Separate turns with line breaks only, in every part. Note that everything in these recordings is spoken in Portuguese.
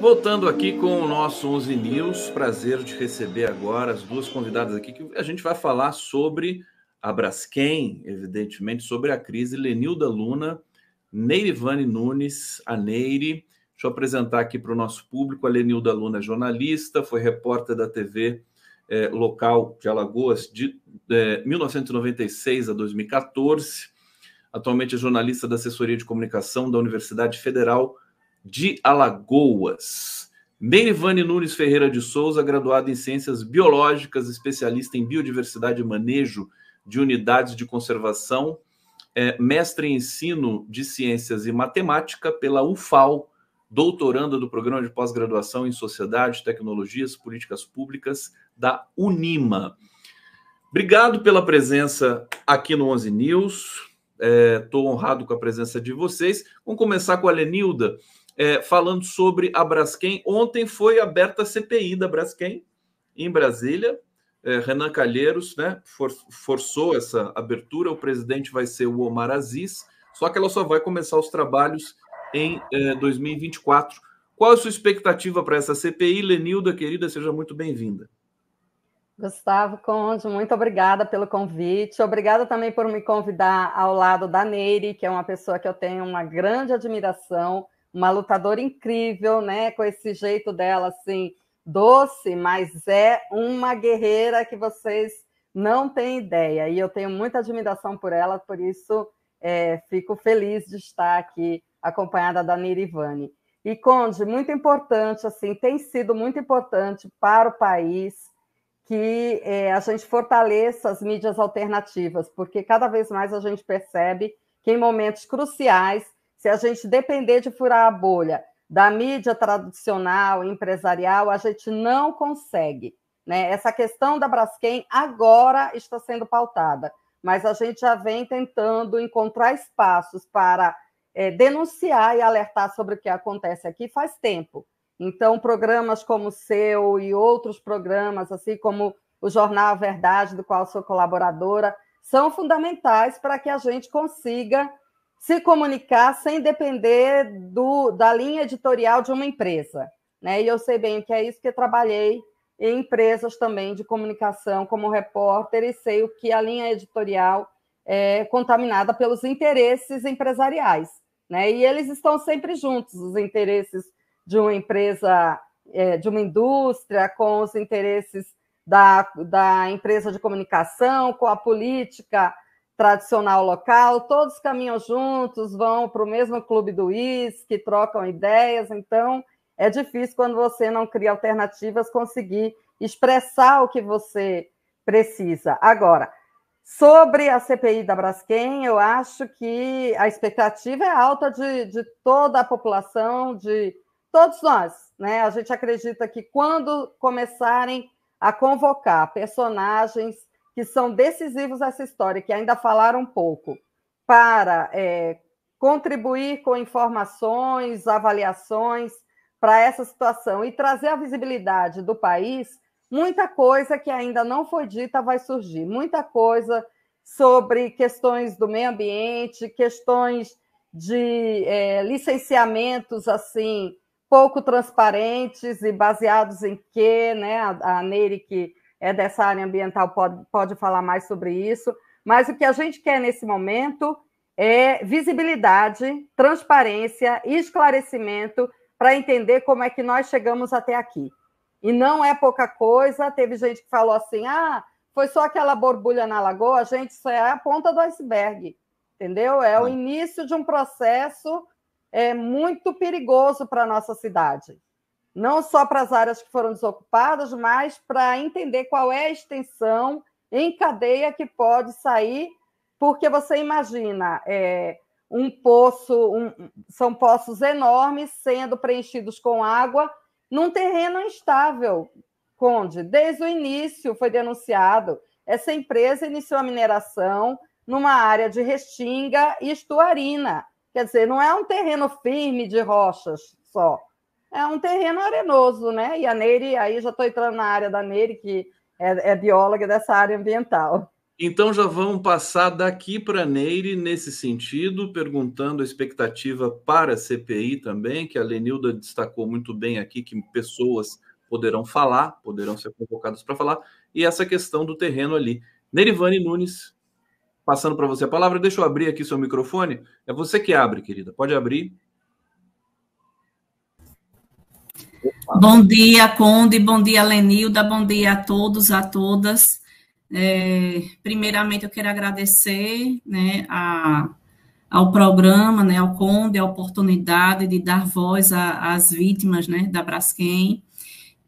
Voltando aqui com o nosso 11 News, prazer de receber agora as duas convidadas aqui, que a gente vai falar sobre a Braskem, evidentemente, sobre a crise. Lenilda Luna, Neirivane Nunes, a Neire. Deixa eu apresentar aqui para o nosso público. A Lenilda Luna é jornalista, foi repórter da TV local de Alagoas de 1996 a 2014. Atualmente é jornalista da assessoria de comunicação da Universidade Federal de Alagoas. Neirivane Nunes Ferreira de Souza, graduada em Ciências Biológicas, especialista em Biodiversidade e Manejo de Unidades de Conservação, mestre em Ensino de Ciências e Matemática pela UFAL, doutoranda do Programa de Pós-Graduação em Sociedade, Tecnologias, Políticas Públicas da Unima. Obrigado pela presença aqui no 11 News. Estou honrado com a presença de vocês. Vamos começar com a Lenilda, falando sobre a Braskem. Ontem foi aberta a CPI da Braskem em Brasília. Renan Calheiros, né, forçou essa abertura. O presidente vai ser o Omar Aziz, só que ela só vai começar os trabalhos em 2024. Qual a sua expectativa para essa CPI? Lenilda, querida, seja muito bem-vinda.
Gustavo Conde, muito obrigada pelo convite. Obrigada também por me convidar ao lado da Neire, que é uma pessoa que eu tenho uma grande admiração, uma lutadora incrível, né? Com esse jeito dela, assim, doce, mas é uma guerreira que vocês não têm ideia. E eu tenho muita admiração por ela, por isso fico feliz de estar aqui acompanhada da Neirivane. E, Conde, muito importante, assim, tem sido muito importante para o país que a gente fortaleça as mídias alternativas, porque cada vez mais a gente percebe que em momentos cruciais, se a gente depender de furar a bolha da mídia tradicional, empresarial, a gente não consegue, né? Essa questão da Braskem agora está sendo pautada, mas a gente já vem tentando encontrar espaços para denunciar e alertar sobre o que acontece aqui faz tempo. Então, programas como o seu e outros programas, assim como o Jornal A Verdade, do qual sou colaboradora, são fundamentais para que a gente consiga se comunicar sem depender da linha editorial de uma empresa, né? E eu sei bem o que é isso, porque trabalhei em empresas também de comunicação como repórter e sei o que a linha editorial é contaminada pelos interesses empresariais, né? E eles estão sempre juntos, os interesses de uma empresa, de uma indústria, com os interesses da empresa de comunicação, com a política tradicional local, todos caminham juntos, vão para o mesmo clube do uísque, trocam ideias, então é difícil, quando você não cria alternativas, conseguir expressar o que você precisa. Agora, sobre a CPI da Braskem, eu acho que a expectativa é alta de toda a população, de todos nós, né? A gente acredita que quando começarem a convocar personagens que são decisivos nessa história, que ainda falaram um pouco, para contribuir com informações, avaliações para essa situação e trazer a visibilidade do país, muita coisa que ainda não foi dita vai surgir, muita coisa sobre questões do meio ambiente, questões de licenciamentos, assim, pouco transparentes e baseados em quê, né? A Neire, que é dessa área ambiental, pode falar mais sobre isso, mas o que a gente quer nesse momento é visibilidade, transparência e esclarecimento para entender como é que nós chegamos até aqui. E não é pouca coisa, teve gente que falou assim, foi só aquela borbulha na lagoa, gente, isso é a ponta do iceberg, entendeu? É o início de um processo muito perigoso para a nossa cidade. Não só para as áreas que foram desocupadas, mas para entender qual é a extensão em cadeia que pode sair, porque você imagina um poço, são poços enormes sendo preenchidos com água num terreno instável, Conde. Desde o início foi denunciado, essa empresa iniciou a mineração numa área de restinga e estuarina. Quer dizer, não é um terreno firme de rochas só, é um terreno arenoso, né? E a Neire, aí já estou entrando na área da Neire, que é bióloga dessa área ambiental.
Então já vamos passar daqui para a Neire nesse sentido, perguntando a expectativa para a CPI também, que a Lenilda destacou muito bem aqui, que pessoas poderão falar, poderão ser convocadas para falar, e essa questão do terreno ali. Neirivane Nunes, passando para você a palavra, deixa eu abrir aqui seu microfone. É você que abre, querida, pode abrir.
Bom dia, Conde, bom dia, Lenilda, bom dia a todos, a todas. Primeiramente, eu quero agradecer, né, ao programa, né, ao Conde, a oportunidade de dar voz às vítimas, né, da Braskem.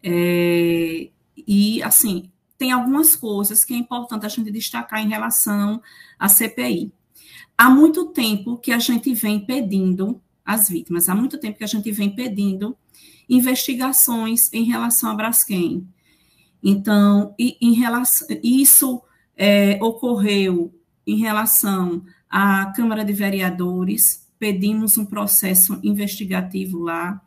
E, assim, tem algumas coisas que é importante a gente destacar em relação à CPI. Há muito tempo que a gente vem pedindo às vítimas, há muito tempo que a gente vem pedindo investigações em relação à Braskem. Então, isso ocorreu em relação à Câmara de Vereadores, pedimos um processo investigativo lá.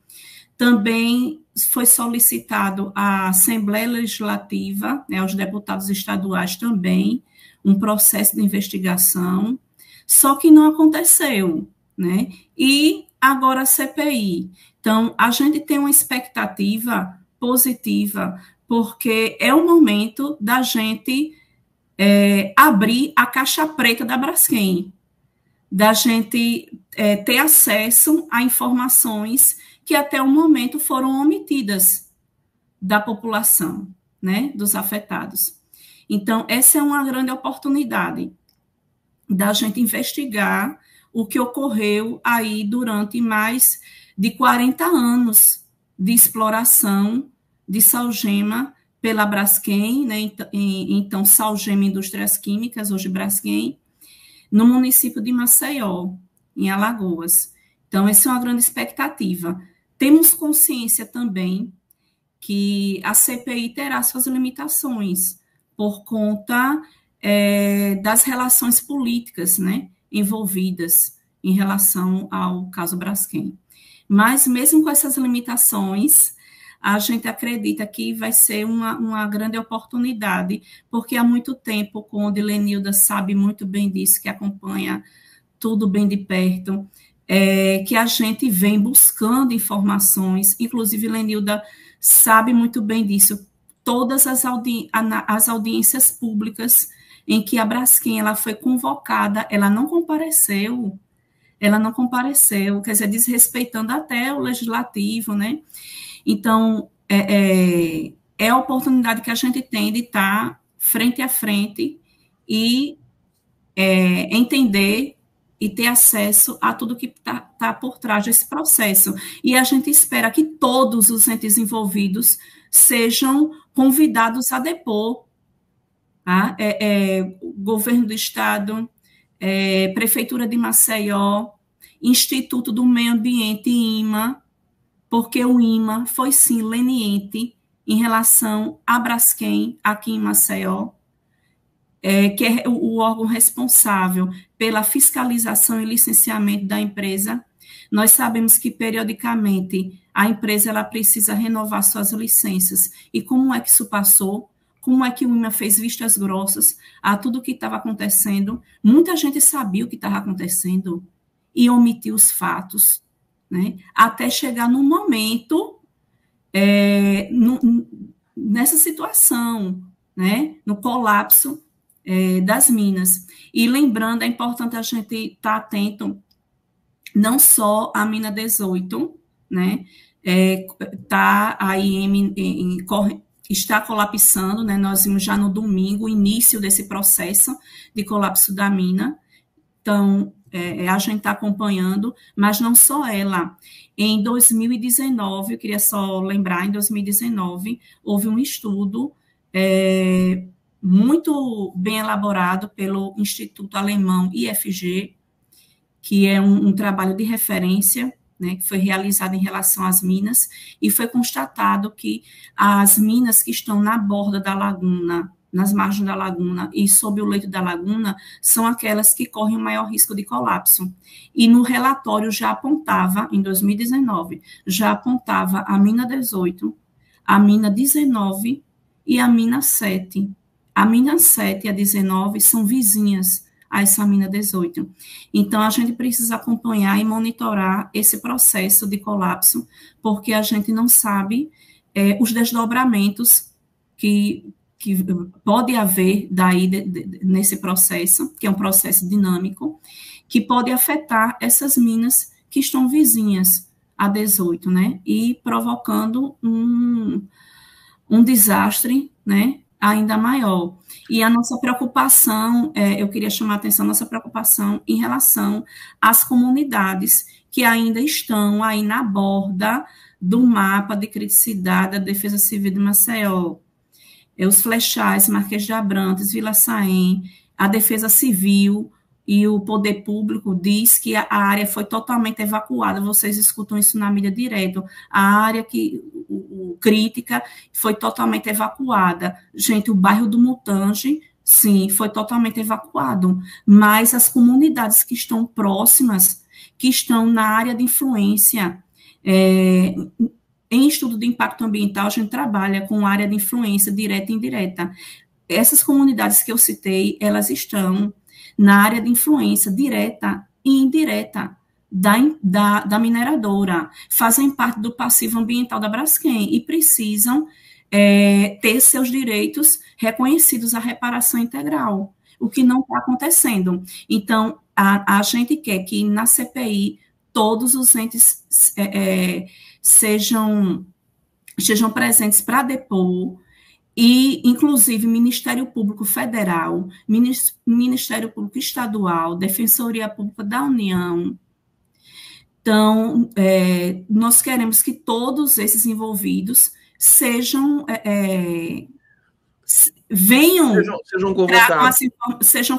Também foi solicitado à Assembleia Legislativa, né, aos deputados estaduais também, um processo de investigação, só que não aconteceu, né? E agora a CPI. Então, a gente tem uma expectativa positiva, porque é o momento da gente abrir a caixa preta da Braskem, da gente ter acesso a informações que até o momento foram omitidas da população, né, dos afetados. Então, essa é uma grande oportunidade da gente investigar o que ocorreu aí durante mais de 40 anos de exploração de salgema pela Braskem, né, então Salgema Indústrias Químicas, hoje Braskem, no município de Maceió, em Alagoas. Então, essa é uma grande expectativa. Temos consciência também que a CPI terá suas limitações por conta das relações políticas, né, envolvidas em relação ao caso Braskem. Mas, mesmo com essas limitações, a gente acredita que vai ser uma grande oportunidade, porque há muito tempo, como a Lenilda sabe muito bem disso, que acompanha tudo bem de perto, que a gente vem buscando informações, inclusive Lenilda sabe muito bem disso, todas as audiências públicas em que a Braskem ela foi convocada, ela não compareceu, quer dizer, desrespeitando até o legislativo, né? Então, é a oportunidade que a gente tem de estar frente a frente e entender e ter acesso a tudo que está por trás desse processo. E a gente espera que todos os entes envolvidos sejam convidados a depor. Tá? Governo do Estado, Prefeitura de Maceió, Instituto do Meio Ambiente, IMA, porque o IMA foi, sim, leniente em relação à Braskem, aqui em Maceió, que é o órgão responsável pela fiscalização e licenciamento da empresa. Nós sabemos que, periodicamente, a empresa ela precisa renovar suas licenças. E como é que isso passou? Como é que o IMA fez vistas grossas a tudo o que estava acontecendo? Muita gente sabia o que estava acontecendo e omitiu os fatos, né? Até chegar no momento, nessa situação, né? No colapso das minas. E lembrando, é importante a gente estar atento não só à mina 18, né? Tá aí está colapsando, né? Nós vimos já no domingo o início desse processo de colapso da mina. Então, a gente está acompanhando, mas não só ela. Em 2019, eu queria só lembrar, em 2019, houve um estudo muito bem elaborado pelo Instituto Alemão IFG, que é um trabalho de referência, né, que foi realizado em relação às minas, e foi constatado que as minas que estão na borda da laguna, nas margens da laguna e sob o leito da laguna, são aquelas que correm o maior risco de colapso. E no relatório já apontava, em 2019, já apontava a mina 18, a mina 19 e a mina 7. A mina 7 e a 19 são vizinhas a essa mina 18. Então, a gente precisa acompanhar e monitorar esse processo de colapso, porque a gente não sabe os desdobramentos que pode haver daí nesse processo, que é um processo dinâmico, que pode afetar essas minas que estão vizinhas a 18, né? E provocando um desastre, né? Ainda maior. E a nossa preocupação, eu queria chamar a atenção, nossa preocupação em relação às comunidades que ainda estão aí na borda do mapa de criticidade da Defesa Civil de Maceió. Os Flechais, Marquês de Abrantes, Vila Saém, a Defesa Civil e o Poder Público diz que a área foi totalmente evacuada, vocês escutam isso na mídia direto, a área crítica foi totalmente evacuada. Gente, o bairro do Mutange, sim, foi totalmente evacuado, mas as comunidades que estão próximas, que estão na área de influência, em estudo de impacto ambiental, a gente trabalha com área de influência direta e indireta. Essas comunidades que eu citei, elas estão na área de influência direta e indireta da mineradora, fazem parte do passivo ambiental da Braskem e precisam ter seus direitos reconhecidos à reparação integral, o que não está acontecendo. Então, a gente quer que na CPI todos os entes sejam presentes para depor, e, inclusive, Ministério Público Federal, Ministério Público Estadual, Defensoria Pública da União. Então, nós queremos que todos esses envolvidos sejam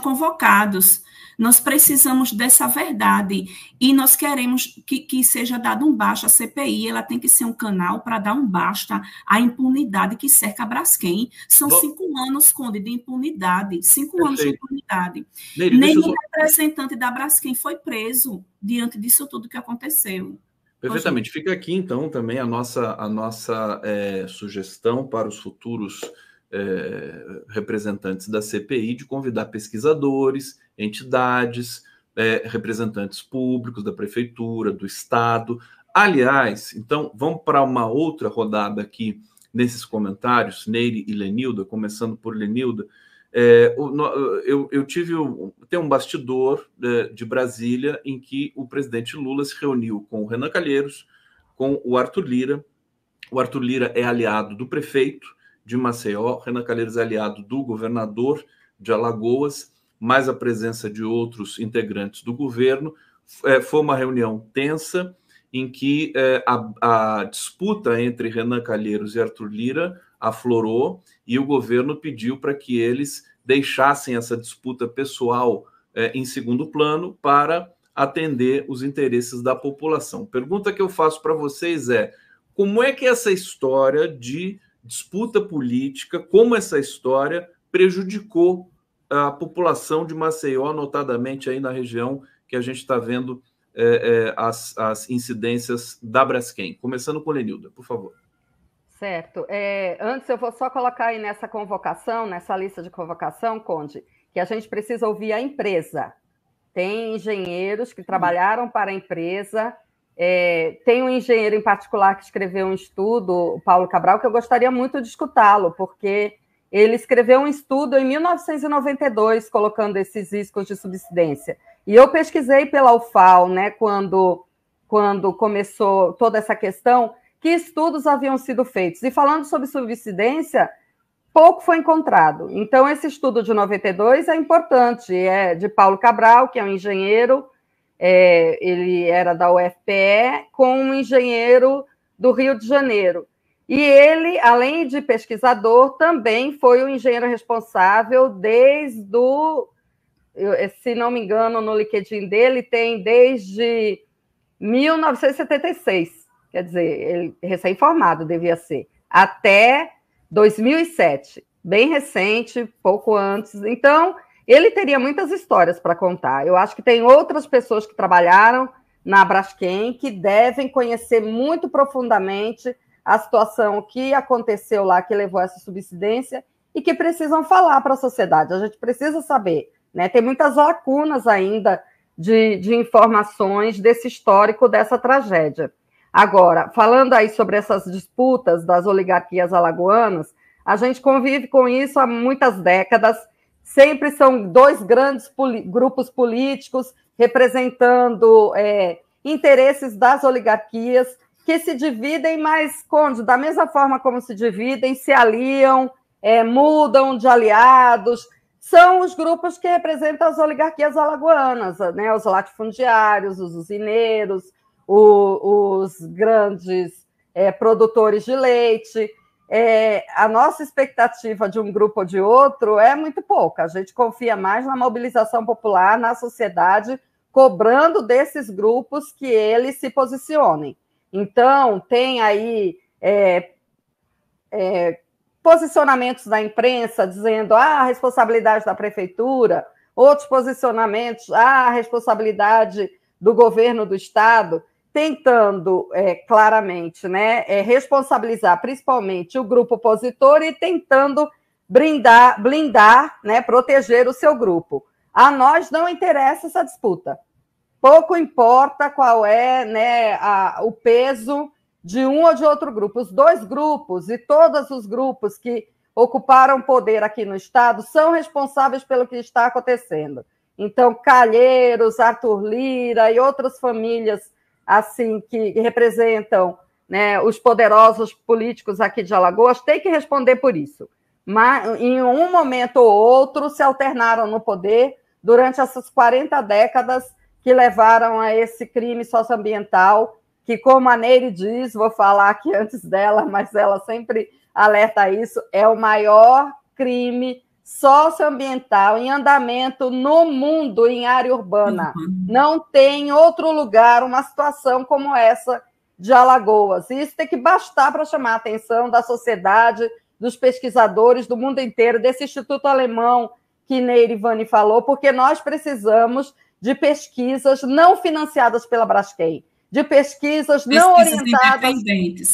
convocados. Nós precisamos dessa verdade e nós queremos que seja dado um basta. A CPI ela tem que ser um canal para dar um basta à impunidade que cerca a Braskem. São 5 anos, Conde, de impunidade. 5 anos de impunidade.
Nery,
nenhum representante da Braskem foi preso diante disso tudo que aconteceu.
Perfeitamente. Fica aqui, então, também a nossa sugestão para os futuros representantes da CPI de convidar pesquisadores, entidades, representantes públicos da prefeitura, do estado. Aliás, então, vamos para uma outra rodada aqui nesses comentários, Nery e Lenilda, começando por Lenilda. Tem um bastidor de Brasília em que o presidente Lula se reuniu com o Renan Calheiros, com o Arthur Lira. O Arthur Lira é aliado do prefeito de Maceió, Renan Calheiros é aliado do governador de Alagoas, mais a presença de outros integrantes do governo. Foi uma reunião tensa em que a disputa entre Renan Calheiros e Arthur Lira aflorou e o governo pediu para que eles deixassem essa disputa pessoal em segundo plano para atender os interesses da população. Pergunta que eu faço para vocês como é que essa história de disputa política, como essa história prejudicou a população de Maceió, notadamente aí na região que a gente está vendo as incidências da Braskem. Começando com Lenilda, por favor.
Certo. Antes eu vou só colocar aí nessa convocação, nessa lista de convocação, Conde, que a gente precisa ouvir a empresa. Tem engenheiros que trabalharam para a empresa. Tem um engenheiro em particular que escreveu um estudo, o Paulo Cabral, que eu gostaria muito de escutá-lo, porque ele escreveu um estudo em 1992, colocando esses riscos de subsidência. E eu pesquisei pela UFAL, né, quando começou toda essa questão, que estudos haviam sido feitos. E falando sobre subsidência, pouco foi encontrado. Então, esse estudo de 92 é importante, é de Paulo Cabral, que é um engenheiro, ele era da UFPE, com um engenheiro do Rio de Janeiro. E ele, além de pesquisador, também foi o engenheiro responsável desde se não me engano, no LinkedIn dele, tem desde 1976, quer dizer, ele recém-formado devia ser, até 2007, bem recente, pouco antes. Então, ele teria muitas histórias para contar. Eu acho que tem outras pessoas que trabalharam na Braskem que devem conhecer muito profundamente a situação que aconteceu lá, que levou a essa subsidência, e que precisam falar para a sociedade. A gente precisa saber, né? Tem muitas lacunas ainda de informações desse histórico dessa tragédia. Agora, falando aí sobre essas disputas das oligarquias alagoanas, a gente convive com isso há muitas décadas, sempre são dois grandes grupos políticos representando interesses das oligarquias que se dividem, mas, Conde, da mesma forma como se dividem, se aliam, mudam de aliados. São os grupos que representam as oligarquias alagoanas, né? Os latifundiários, os usineiros, os grandes produtores de leite. A nossa expectativa de um grupo ou de outro é muito pouca. A gente confia mais na mobilização popular, na sociedade, cobrando desses grupos que eles se posicionem. Então, tem aí posicionamentos da imprensa dizendo a responsabilidade da prefeitura, outros posicionamentos a responsabilidade do governo do estado, tentando claramente, né, responsabilizar principalmente o grupo opositor e tentando blindar, né, proteger o seu grupo. A nós não interessa essa disputa. Pouco importa qual é, né, o peso de um ou de outro grupo. Os dois grupos e todos os grupos que ocuparam poder aqui no estado são responsáveis pelo que está acontecendo. Então, Calheiros, Arthur Lira e outras famílias assim que representam, né, os poderosos políticos aqui de Alagoas têm que responder por isso. Mas, em um momento ou outro, se alternaram no poder durante essas 40 décadas que levaram a esse crime socioambiental, que, como a Nery diz, vou falar aqui antes dela, mas ela sempre alerta isso, é o maior crime socioambiental em andamento no mundo, em área urbana. Não tem outro lugar uma situação como essa de Alagoas. E isso tem que bastar para chamar a atenção da sociedade, dos pesquisadores do mundo inteiro, desse Instituto Alemão que Nery Vani falou, porque nós precisamos de pesquisas não financiadas pela Braskem, de pesquisas não orientadas,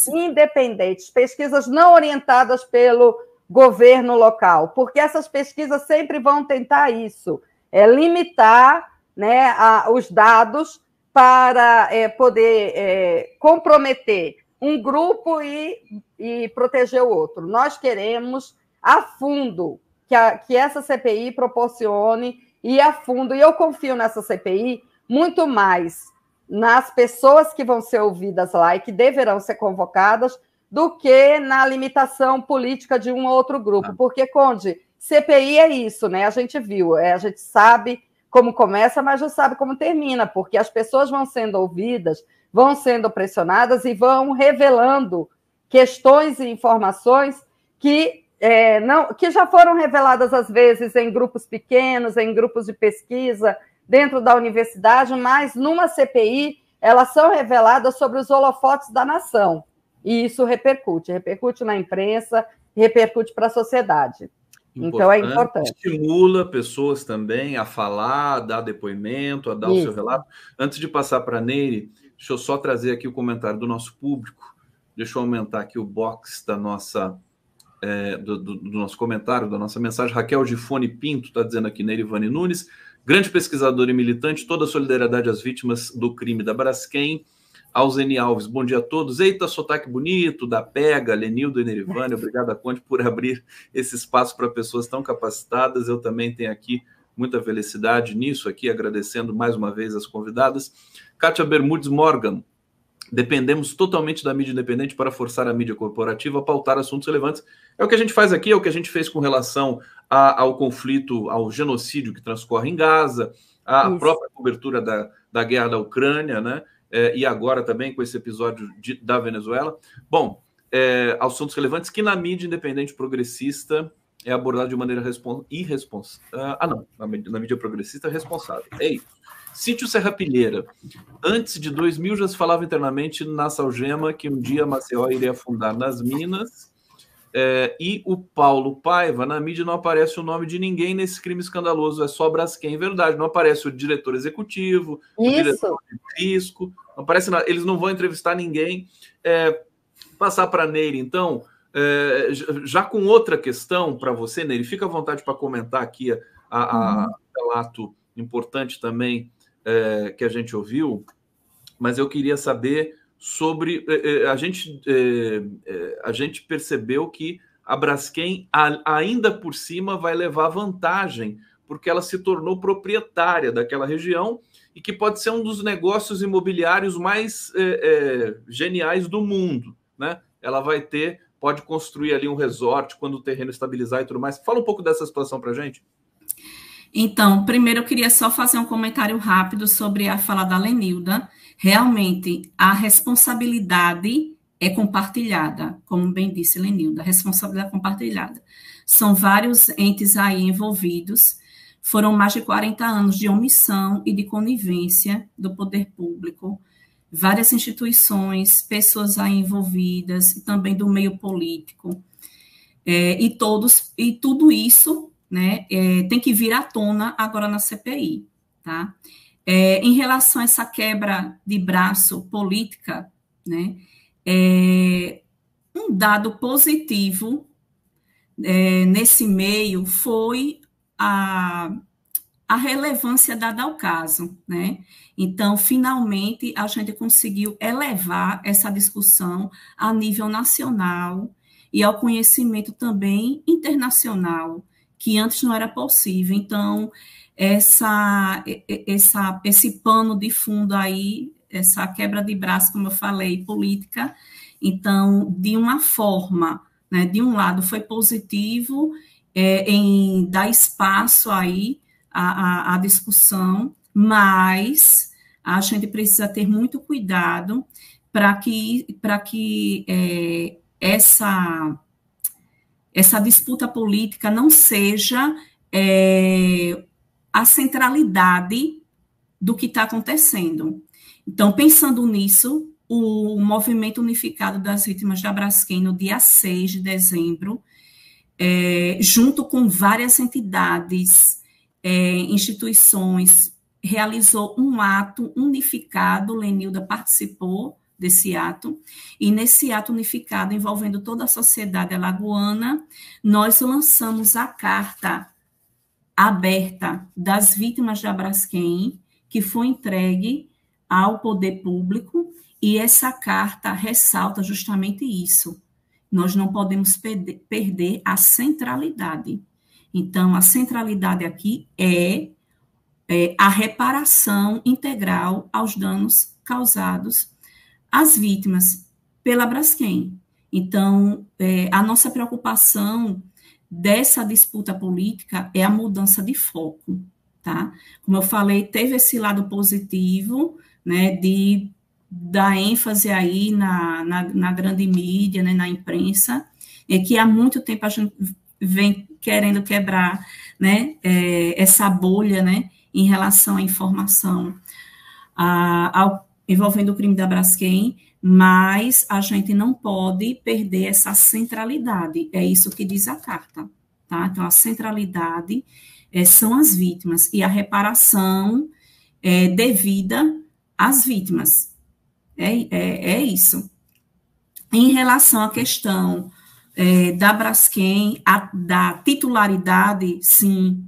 independentes, pesquisas não orientadas pelo governo local, porque essas pesquisas sempre vão tentar isso, limitar, né, os dados para poder comprometer um grupo e proteger o outro. Nós queremos a fundo que essa CPI proporcione e a fundo, e eu confio nessa CPI muito mais nas pessoas que vão ser ouvidas lá e que deverão ser convocadas do que na limitação política de um ou outro grupo. Porque, Conde, CPI é isso, né? A gente viu, a gente sabe como começa, mas não sabe como termina, porque as pessoas vão sendo ouvidas, vão sendo pressionadas e vão revelando questões e informações que já foram reveladas, às vezes, em grupos pequenos, em grupos de pesquisa, dentro da universidade, mas numa CPI elas são reveladas sobre os holofotes da nação. E isso repercute na imprensa, repercute para a sociedade. Então, é importante.
Estimula pessoas também a falar, a dar depoimento, a dar o seu relato. Antes de passar para a Nery, deixa eu só trazer aqui o comentário do nosso público. Deixa eu aumentar aqui o box da nossa... do nosso comentário, da nossa mensagem. Raquel Gifone Pinto está dizendo aqui, Nery Vani Nunes, grande pesquisador e militante, toda a solidariedade às vítimas do crime da Braskem. Alzeni Alves, bom dia a todos. Eita, sotaque bonito, da Pega, Lenildo e Nery Vani, obrigado a Conde por abrir esse espaço para pessoas tão capacitadas. Eu também tenho aqui muita felicidade nisso aqui, agradecendo mais uma vez as convidadas. Kátia Bermudes Morgan, dependemos totalmente da mídia independente para forçar a mídia corporativa a pautar assuntos relevantes. É o que a gente faz aqui, é o que a gente fez com relação ao conflito, ao genocídio que transcorre em Gaza, a própria cobertura da guerra da Ucrânia, né? E agora também com esse episódio da Venezuela. Bom, assuntos relevantes que na mídia independente progressista é abordado de maneira irresponsável. Na mídia progressista é responsável. É isso. Sítio Serrapilheira. Antes de 2000 já se falava internamente na Salgema que um dia Maceió iria afundar nas minas. E o Paulo Paiva, na mídia não aparece o nome de ninguém nesse crime escandaloso, é só Braskem, verdade, não aparece o diretor executivo, o diretor de risco, não aparece nada, eles não vão entrevistar ninguém. Passar para a Nery, então, Já com outra questão para você, Nery, fica à vontade para comentar aqui o relato importante também que a gente ouviu, mas eu queria saber sobre... a gente percebeu que a Braskem, ainda por cima, vai levar vantagem, porque ela se tornou proprietária daquela região e que pode ser um dos negócios imobiliários mais geniais do mundo, né? Ela pode construir ali um resort quando o terreno estabilizar e tudo mais. Fala um pouco dessa situação para a gente.
Então, primeiro eu queria só fazer um comentário rápido sobre a fala da Lenilda. Realmente, a responsabilidade é compartilhada, como bem disse Lenilda, a responsabilidade é compartilhada. São vários entes aí envolvidos, foram mais de 40 anos de omissão e de conivência do poder público, várias instituições, pessoas aí envolvidas, e também do meio político, e tudo isso, né, tem que vir à tona agora na CPI, tá? Em relação a essa quebra de braço política, né, um dado positivo nesse meio foi a relevância dada ao caso, né? Então, finalmente, a gente conseguiu elevar essa discussão a nível nacional e ao conhecimento também internacional, que antes não era possível. Então, esse pano de fundo aí, essa quebra de braço, como eu falei, política, então, de uma forma, né, de um lado foi positivo em dar espaço aí à discussão, mas a gente precisa ter muito cuidado para que essa disputa política não seja a centralidade do que está acontecendo. Então, pensando nisso, o Movimento Unificado das Vítimas da Braskem, no dia 6 de dezembro, junto com várias entidades, instituições, realizou um ato unificado. Lenilda participou desse ato, e nesse ato unificado, envolvendo toda a sociedade alagoana, nós lançamos a carta aberta das vítimas da Braskem, que foi entregue ao poder público, e essa carta ressalta justamente isso. Nós não podemos perder a centralidade. Então, a centralidade aqui é a reparação integral aos danos causados às vítimas pela Braskem. Então, a nossa preocupação dessa disputa política é a mudança de foco, tá? Como eu falei, teve esse lado positivo, né, de dar ênfase aí na grande mídia, né, na imprensa, que há muito tempo a gente vem querendo quebrar, né, essa bolha, né, em relação à informação envolvendo o crime da Braskem, mas a gente não pode perder essa centralidade. É isso que diz a carta, tá? Então, a centralidade são as vítimas e a reparação devida às vítimas. É isso. Em relação à questão da Braskem, da titularidade, sim,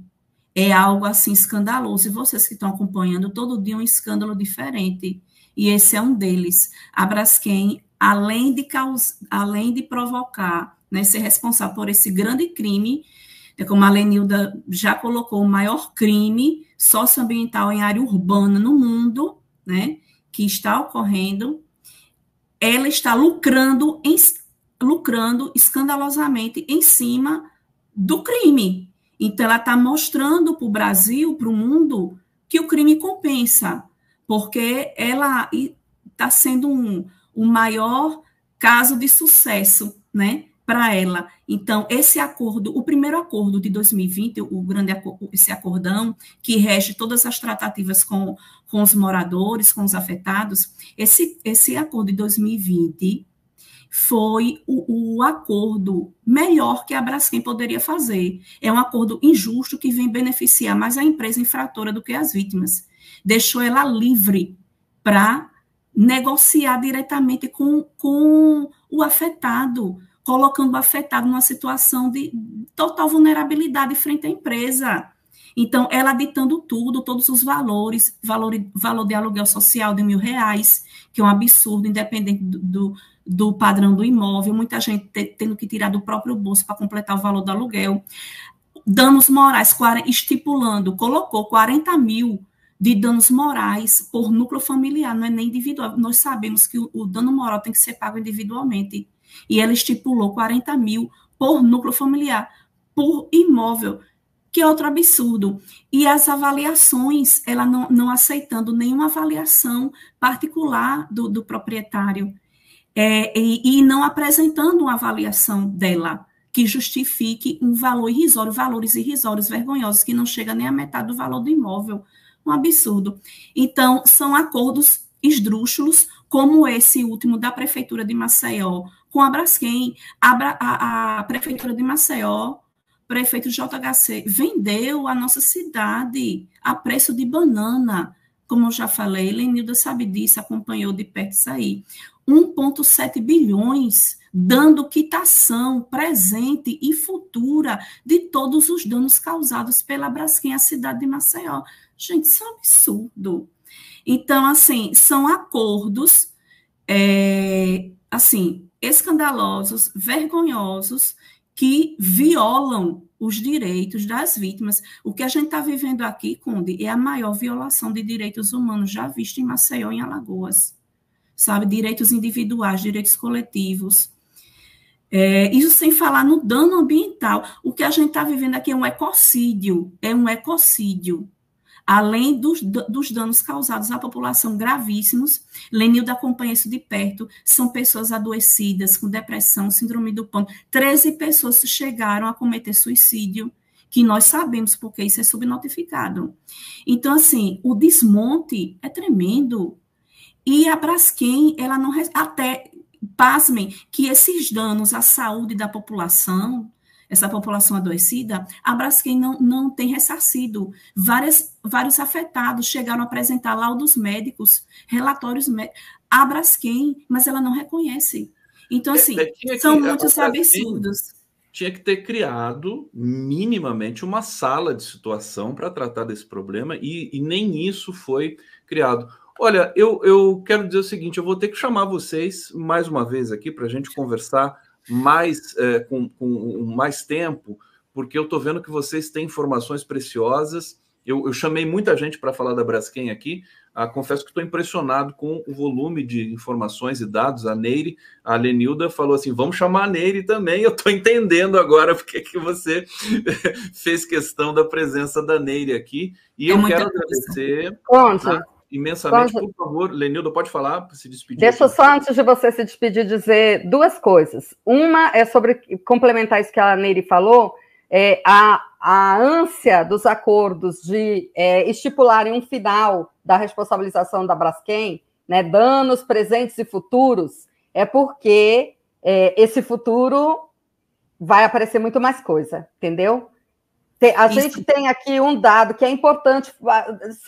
é algo assim escandaloso. E vocês que estão acompanhando, todo dia um escândalo diferente. E esse é um deles. A Braskem, além de provocar, né, ser responsável por esse grande crime, como a Lenilda já colocou, o maior crime socioambiental em área urbana no mundo, né, que está ocorrendo, ela está lucrando escandalosamente em cima do crime. Então, ela está mostrando para o Brasil, para o mundo, que o crime compensa, porque ela está sendo um maior caso de sucesso, né, para ela. Então, esse acordo, o primeiro acordo de 2020, esse acordão que rege todas as tratativas com os moradores, com os afetados, esse acordo de 2020 foi o acordo melhor que a Braskem poderia fazer. É um acordo injusto que vem beneficiar mais a empresa infratora do que as vítimas. Deixou ela livre para negociar diretamente com o afetado, colocando o afetado numa situação de total vulnerabilidade frente à empresa. Então, ela ditando tudo, todos os valores, valor de aluguel social de R$1.000, que é um absurdo, independente do padrão do imóvel, muita gente tendo que tirar do próprio bolso para completar o valor do aluguel. Danos morais, estipulando, colocou 40 mil de danos morais por núcleo familiar, não é nem individual. Nós sabemos que o dano moral tem que ser pago individualmente. E ela estipulou 40 mil por núcleo familiar, por imóvel, que é outro absurdo. E as avaliações, ela não aceitando nenhuma avaliação particular do proprietário, e não apresentando uma avaliação dela, que justifique um valor irrisório, valores irrisórios, vergonhosos, que não chega nem a metade do valor do imóvel. Um absurdo. Então, são acordos esdrúxulos, como esse último da Prefeitura de Maceió, com a Braskem. A Prefeitura de Maceió, prefeito JHC, vendeu a nossa cidade a preço de banana. Como eu já falei, Lenilda sabe disso, acompanhou de perto isso aí. 1,7 bilhões, dando quitação presente e futura de todos os danos causados pela Braskem à cidade de Maceió. Gente, isso é um absurdo. Então, assim, são acordos, assim, escandalosos, vergonhosos, que violam os direitos das vítimas. O que a gente está vivendo aqui, Conde, é a maior violação de direitos humanos já vista em Maceió, em Alagoas. Sabe, direitos individuais, direitos coletivos. Isso sem falar no dano ambiental. O que a gente está vivendo aqui é um ecocídio. Além dos danos causados à população gravíssimos, Lenilda acompanha isso de perto, são pessoas adoecidas, com depressão, síndrome do pânico. 13 pessoas chegaram a cometer suicídio, que nós sabemos porque isso é subnotificado. Então, assim, o desmonte é tremendo. E a Braskem, ela não... Até, pasmem, que esses danos à saúde da população, essa população adoecida, a Braskem não tem ressarcido. Vários afetados chegaram a apresentar laudos médicos, relatórios médicos, a Braskem, mas ela não reconhece. Então, assim, são muitos absurdos.
Tinha que ter criado minimamente uma sala de situação para tratar desse problema e nem isso foi criado. Olha, eu quero dizer o seguinte, eu vou ter que chamar vocês mais uma vez aqui para a gente conversar mais com mais tempo, porque eu estou vendo que vocês têm informações preciosas. Eu chamei muita gente para falar da Braskem aqui. Confesso que estou impressionado com o volume de informações e dados. A Neire, a Lenilda falou assim, vamos chamar a Neire também. Eu estou entendendo agora porque que você fez questão da presença da Neire aqui. E eu quero agradecer imensamente. Por favor, Lenilda, pode falar para se despedir.
Deixa eu só, antes de você se despedir, dizer duas coisas. Uma é sobre complementar isso que a Neire falou, a ânsia dos acordos de estipularem um final da responsabilização da Braskem, né, danos presentes e futuros, é porque esse futuro vai aparecer muito mais coisa, entendeu? A gente tem aqui um dado que é importante,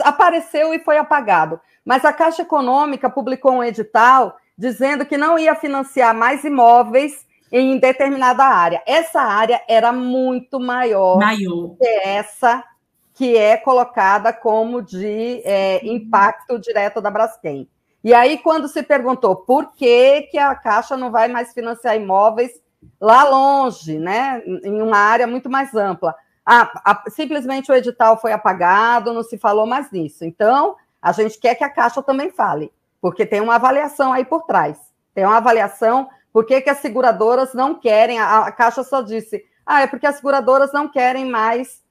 apareceu e foi apagado, mas a Caixa Econômica publicou um edital dizendo que não ia financiar mais imóveis em determinada área. Essa área era muito maior que essa que é colocada como de impacto direto da Braskem. E aí, quando se perguntou por que a Caixa não vai mais financiar imóveis lá longe, né, em uma área muito mais ampla, simplesmente o edital foi apagado, não se falou mais nisso. Então, a gente quer que a Caixa também fale, porque tem uma avaliação aí por trás. Tem uma avaliação, por que as seguradoras não querem, a Caixa só disse, é porque as seguradoras não querem mais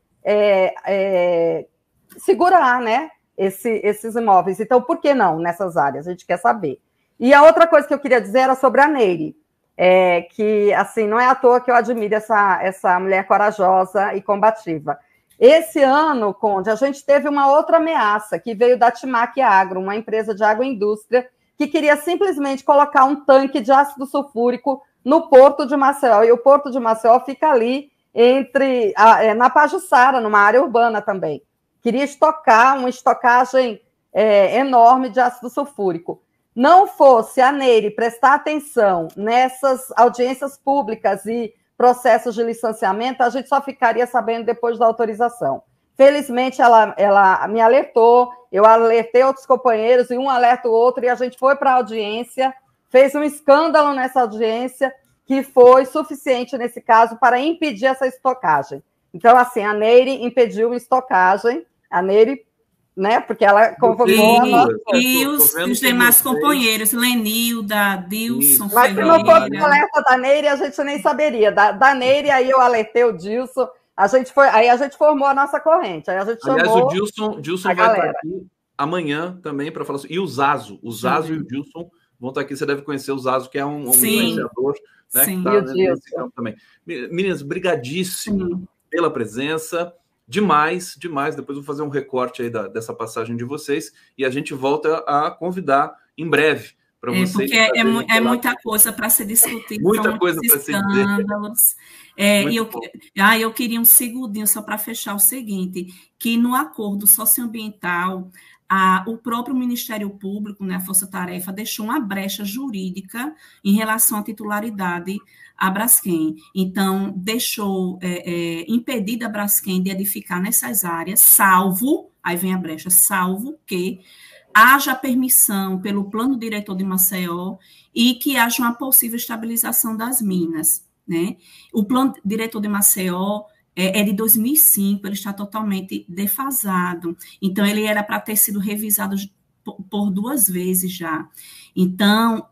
segurar, né, esses imóveis. Então, por que não nessas áreas? A gente quer saber. E a outra coisa que eu queria dizer era sobre a Neire. Que, assim, não é à toa que eu admiro essa mulher corajosa e combativa. Esse ano, Conde, a gente teve uma outra ameaça que veio da Timac Agro, uma empresa de agroindústria, que queria simplesmente colocar um tanque de ácido sulfúrico no Porto de Maceió, e o Porto de Maceió fica ali na Pajuçara, numa área urbana também. Queria estocar uma estocagem enorme de ácido sulfúrico. não fosse a Nery prestar atenção nessas audiências públicas e processos de licenciamento, a gente só ficaria sabendo depois da autorização. Felizmente, ela me alertou, eu alertei outros companheiros, e um alerta o outro, e a gente foi para a audiência, fez um escândalo nessa audiência, que foi suficiente, nesse caso, para impedir essa estocagem. Então, assim, a Nery impediu a estocagem, a Nery, né, porque ela convocou a nossa...
E os demais companheiros, Lenilda, Dilson,
mas Ferreira. Mas se não fosse o alerta da Nery, a gente nem saberia. Da Nery, aí eu alertei o Dilson, aí a gente formou a nossa corrente. Aí a gente
Aliás,
chamou
o Dilson vai estar aqui amanhã também para falar sobre... E o Zazo e o Dilson vão estar aqui. Você deve conhecer o Zazo, que é um influenciador, né?
Sim.
Que tá nesse campo também. Meninas, brigadíssimo pela presença. Demais. Depois eu vou fazer um recorte aí dessa passagem de vocês e a gente volta a convidar em breve para vocês.
Porque é muita coisa para ser discutida.
Muita coisa para ser
escândalos. Eu queria um segundinho só para fechar o seguinte, que no acordo socioambiental, o próprio Ministério Público, né, a Força Tarefa, deixou uma brecha jurídica em relação à titularidade à Braskem. Então, deixou impedida a Braskem de edificar nessas áreas, salvo, aí vem a brecha, salvo que haja permissão pelo plano diretor de Maceió e que haja uma possível estabilização das minas, né? O plano diretor de Maceió é de 2005, ele está totalmente defasado. Então, ele era para ter sido revisado por 2 vezes já. Então,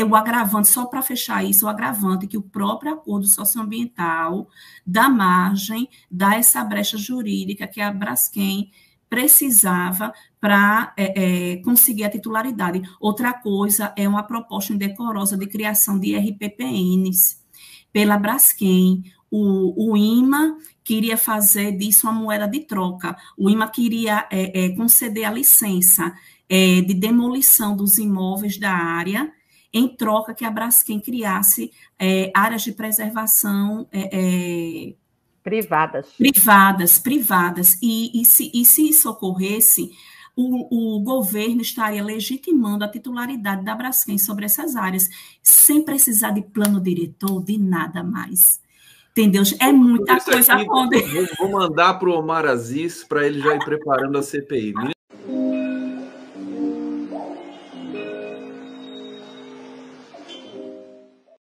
o agravante, só para fechar isso, o agravante que o próprio acordo socioambiental dá margem, dá essa brecha jurídica que a Braskem precisava para conseguir a titularidade. Outra coisa é uma proposta indecorosa de criação de RPPNs pela Braskem. O IMA queria fazer disso uma moeda de troca. O IMA queria conceder a licença de demolição dos imóveis da área, em troca que a Braskem criasse áreas de preservação
privadas.
E se isso ocorresse, o governo estaria legitimando a titularidade da Braskem sobre essas áreas, sem precisar de plano diretor, de nada mais. Entendeu? É muita coisa a poder.
Vou mandar para o Omar Aziz para ele já ir preparando a CPI.